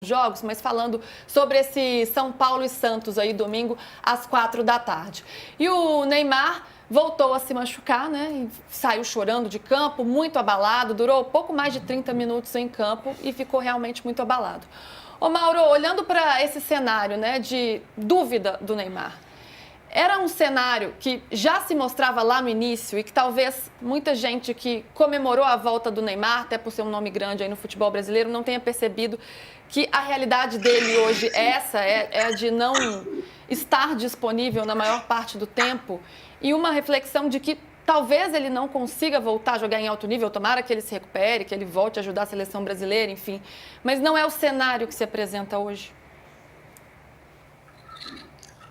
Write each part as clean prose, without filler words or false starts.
jogos, mas falando sobre esse São Paulo e Santos aí, domingo, às 4 da tarde. E o Neymar voltou a se machucar, né? E saiu chorando de campo, muito abalado, durou pouco mais de 30 minutos em campo e ficou realmente muito abalado. Ô Mauro, olhando para esse cenário, né, de dúvida do Neymar, era um cenário que já se mostrava lá no início e que talvez muita gente que comemorou a volta do Neymar, até por ser um nome grande aí no futebol brasileiro, não tenha percebido que a realidade dele hoje é a de não estar disponível na maior parte do tempo e uma reflexão de que talvez ele não consiga voltar a jogar em alto nível, tomara que ele se recupere, que ele volte a ajudar a seleção brasileira, enfim. Mas não é o cenário que se apresenta hoje.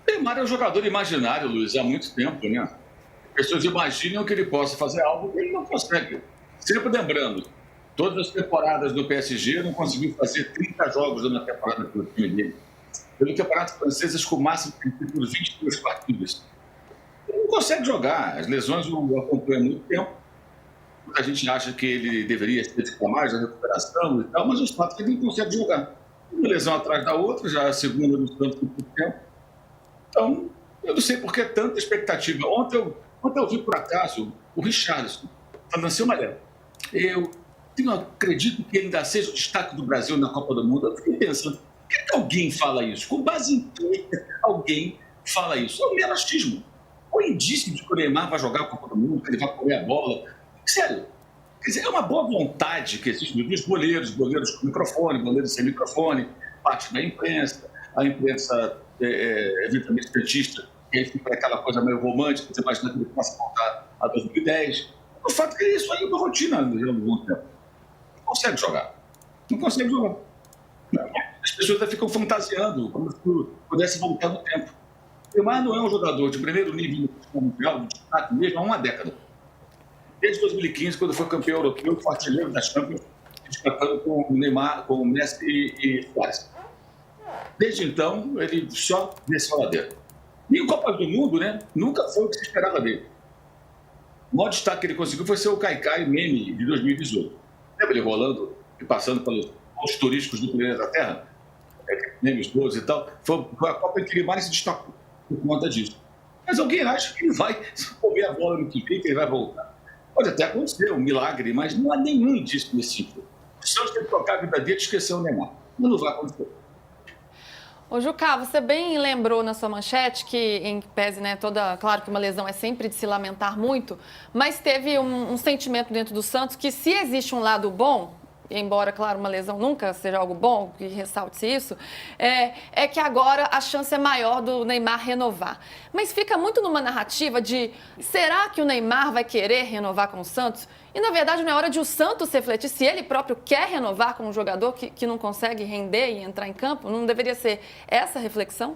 Neymar é um jogador imaginário, Luiz, há muito tempo, né? As pessoas imaginam que ele possa fazer algo que ele não consegue. Sempre lembrando, todas as temporadas do PSG não conseguiu fazer 30 jogos na temporada pelo time dele. Pelo campeonato francês, com o máximo por 22 partidas. Ele não consegue jogar. As lesões o acompanham há muito tempo. A gente acha que ele deveria se dedicar mais à recuperação e tal, mas os fatos é que ele não consegue jogar. Uma lesão atrás da outra, já a segunda no tanto por tempo. Então, eu não sei por que tanta expectativa. Ontem eu vi, por acaso, o Richarlison falando assim, olha, eu não acredito que ele ainda seja o destaque do Brasil na Copa do Mundo. Eu fiquei pensando, por que alguém fala isso? Com base em que alguém fala isso? É um mero achismo. O indício de que o Neymar vai jogar a Copa do Mundo, que ele vai comer a bola. Sério, quer dizer, é uma boa vontade que existe dos goleiros com microfone, goleiros sem microfone, parte da imprensa, a imprensa eventualmente petista, que aí fica aquela coisa meio romântica, você imagina que ele possa voltar a 2010. O fato é que isso aí é uma rotina no longo tempo. Não consegue jogar. Não consegue jogar. As pessoas ainda ficam fantasiando, como se pudesse voltar no tempo. O Neymar não é um jogador de primeiro nível no futebol mundial, de destaque mesmo, há uma década. Desde 2015, quando foi campeão europeu, foi artilheiro das Champions, destacando com o Neymar, com o Messi e Suárez. Desde então, ele só desceu a ladeira. E o Copa do Mundo, né, nunca foi o que se esperava dele. O maior destaque que ele conseguiu foi ser o Kaikai Meme de 2018. Lembra ele rolando e passando pelos pontos turísticos do planeta Terra? Memes todos e tal. Foi a Copa em que ele mais se destacou por conta disso. Mas alguém acha que ele vai comer a bola no que vem, que ele vai voltar. Pode até acontecer um milagre, mas não há nenhum indício desse tipo. O Santos tem que tocar a vida dele e esquecer o Neymar. Não vai acontecer. Ô Jucá, você bem lembrou na sua manchete que, em pese, né, claro que uma lesão é sempre de se lamentar muito, mas teve um sentimento dentro do Santos que se existe um lado bom, embora, claro, uma lesão nunca seja algo bom, que ressalte isso, é que agora a chance é maior do Neymar renovar. Mas fica muito numa narrativa de, será que o Neymar vai querer renovar com o Santos? E, na verdade, não é hora de o Santos refletir se ele próprio quer renovar com um jogador que não consegue render e entrar em campo? Não deveria ser essa a reflexão?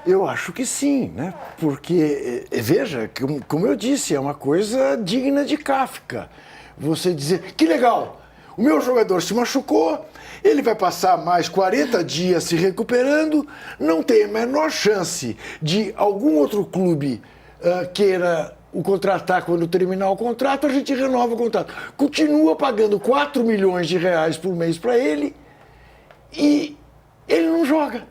Eu acho que sim, né? Porque, veja, como eu disse, é uma coisa digna de Kafka. Você dizer, que legal, o meu jogador se machucou, ele vai passar mais 40 dias se recuperando, não tem a menor chance de algum outro clube queira o contratar quando terminar o contrato, a gente renova o contrato. Continua pagando 4 milhões de reais por mês para ele e ele não joga.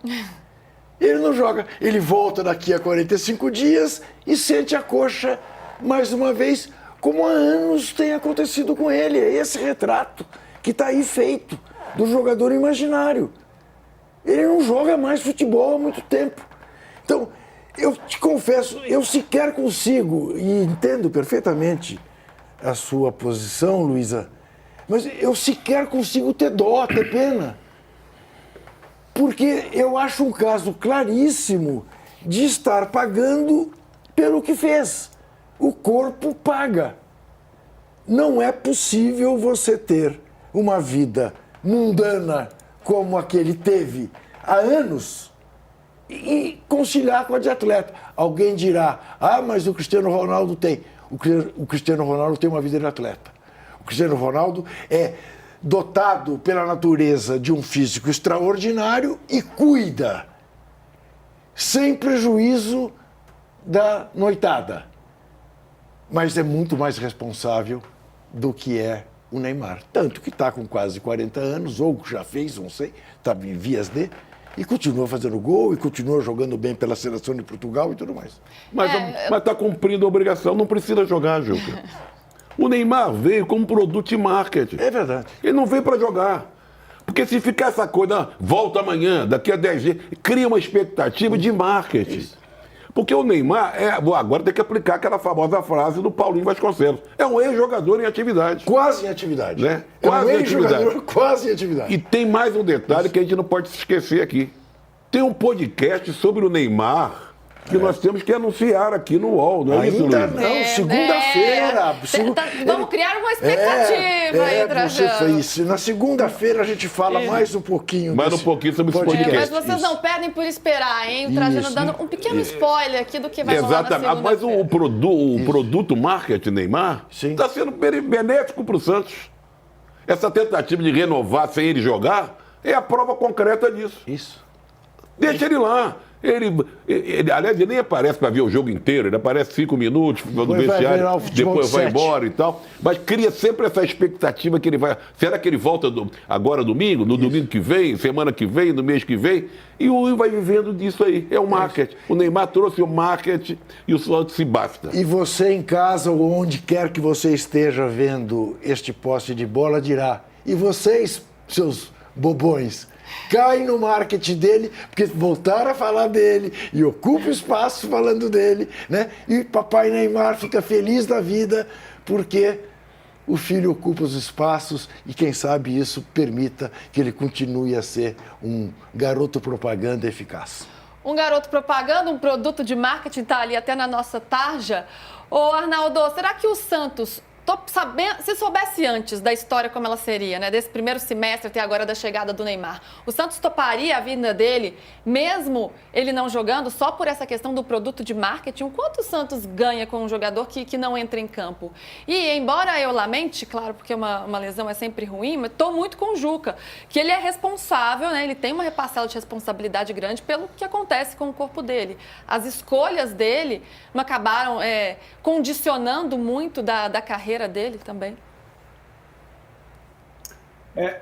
Ele não joga. Ele volta daqui a 45 dias e sente a coxa mais uma vez, como há anos tem acontecido com ele. É esse retrato que está aí feito do jogador imaginário. Ele não joga mais futebol há muito tempo. Então, eu te confesso, eu sequer consigo, e entendo perfeitamente a sua posição, Luísa, mas eu sequer consigo ter dó, ter pena. Porque eu acho um caso claríssimo de estar pagando pelo que fez. O corpo paga. Não é possível você ter uma vida mundana como a que ele teve há anos e conciliar com a de atleta. Alguém dirá, mas o Cristiano Ronaldo tem. O Cristiano Ronaldo tem uma vida de atleta. O Cristiano Ronaldo é dotado pela natureza de um físico extraordinário e cuida, sem prejuízo da noitada. Mas é muito mais responsável do que é o Neymar. Tanto que está com quase 40 anos, ou já fez, não sei, está em vias de, e continua fazendo gol, e continua jogando bem pela seleção de Portugal e tudo mais. Mas está cumprindo a obrigação, não precisa jogar, Juca. O Neymar veio como produto de marketing. É verdade. Ele não veio para jogar. Porque se ficar essa coisa, volta amanhã, daqui a 10 dias, cria uma expectativa de marketing. Isso. Porque o Neymar, agora tem que aplicar aquela famosa frase do Paulinho Vasconcelos. É um ex-jogador em atividade. Quase em atividade. Né? Quase em atividade. Quase em atividade. E tem mais um detalhe que a gente não pode se esquecer aqui. Tem um podcast sobre o Neymar que nós temos que anunciar aqui no UOL, não é isso, Luiz? Não, segunda-feira. Vamos criar uma expectativa aí, Trajano. Na segunda-feira a gente fala mais um pouquinho. Mais um pouquinho sobre esse podcast. Mas vocês não perdem por esperar, hein? O Trajano dando um pequeno spoiler aqui do que vai rolar na segunda-feira. Mas o produto marketing Neymar está sendo benéfico para o Santos. Essa tentativa de renovar sem ele jogar é a prova concreta disso. Isso. Deixa ele lá. Aliás, ele nem aparece para ver o jogo inteiro, ele aparece 5 minutos no vestiário, depois vai embora e tal. Mas cria sempre essa expectativa que ele vai. Será que ele volta agora domingo, no domingo que vem, semana que vem, no mês que vem? E o vai vivendo disso aí. É o marketing. O Neymar trouxe o marketing e o Santos se basta. E você em casa ou onde quer que você esteja vendo este poste de bola dirá: e vocês, seus bobões, caem no marketing dele, porque voltaram a falar dele e ocupa espaço falando dele, né? E papai Neymar fica feliz da vida porque o filho ocupa os espaços e quem sabe isso permita que ele continue a ser um garoto propaganda eficaz. Um garoto propaganda, um produto de marketing está ali até na nossa tarja. Ô Arnaldo, será que o Santos... Se soubesse antes da história como ela seria, né, desse primeiro semestre até agora da chegada do Neymar, o Santos toparia a vinda dele, mesmo ele não jogando, só por essa questão do produto de marketing? O quanto o Santos ganha com um jogador que não entra em campo? E embora eu lamente, claro, porque uma lesão é sempre ruim, mas estou muito com o Juca, que ele é responsável, né, ele tem uma reparcela de responsabilidade grande pelo que acontece com o corpo dele. As escolhas dele não acabaram condicionando muito da carreira dele também.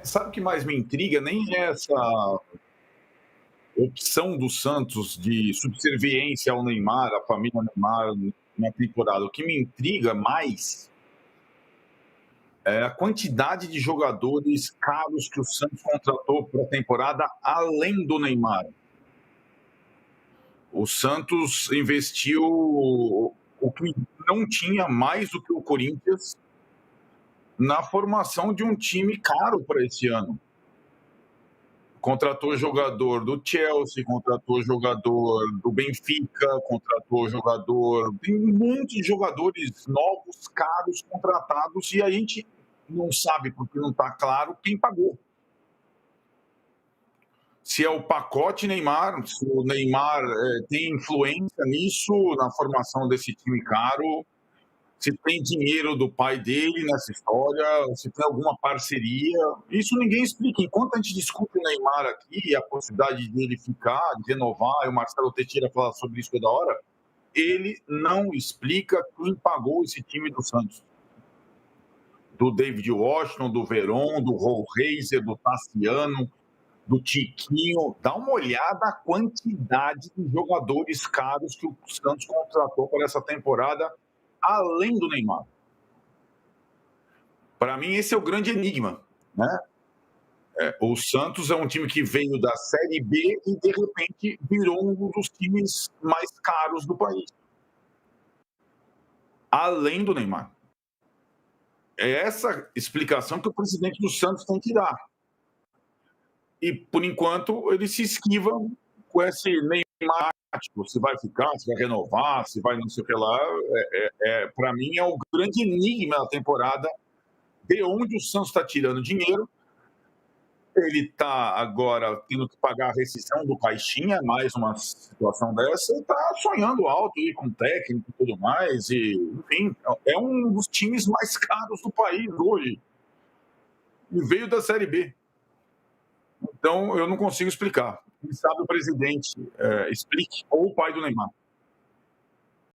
Sabe o que mais me intriga? Nem é essa opção do Santos de subserviência ao Neymar, à família Neymar na temporada. O que me intriga mais é a quantidade de jogadores caros que o Santos contratou para a temporada além do Neymar. O Santos investiu o que não tinha mais do que o Corinthians na formação de um time caro para esse ano. Contratou jogador do Chelsea, contratou jogador do Benfica, contratou jogador... Tem um monte de jogadores novos, caros, contratados, e a gente não sabe, porque não está claro, quem pagou. Se é o pacote Neymar, se o Neymar tem influência nisso, na formação desse time caro, se tem dinheiro do pai dele nessa história, se tem alguma parceria. Isso ninguém explica. Enquanto a gente discute o Neymar aqui e a possibilidade dele ficar, de renovar, e o Marcelo Teixeira fala sobre isso toda hora, ele não explica quem pagou esse time do Santos. Do David Washington, do Veron, do Rollraiser, do Tassiano, do Tiquinho. Dá uma olhada a quantidade de jogadores caros que o Santos contratou para essa temporada, além do Neymar. Para mim, esse é o grande enigma, né? O Santos é um time que veio da Série B e, de repente, virou um dos times mais caros do país. Além do Neymar. É essa explicação que o presidente do Santos tem que dar. E, por enquanto, ele se esquiva com esse Neymar. Se vai ficar, se vai renovar, se vai não sei o que lá. Para mim, é o grande enigma da temporada, de onde o Santos está tirando dinheiro. Ele está agora tendo que pagar a rescisão do Caixinha, mais uma situação dessa, e está sonhando alto aí com técnico e tudo mais. E, enfim, é um dos times mais caros do país hoje. E veio da Série B. Então, eu não consigo explicar. Quem sabe o presidente explique, ou o pai do Neymar.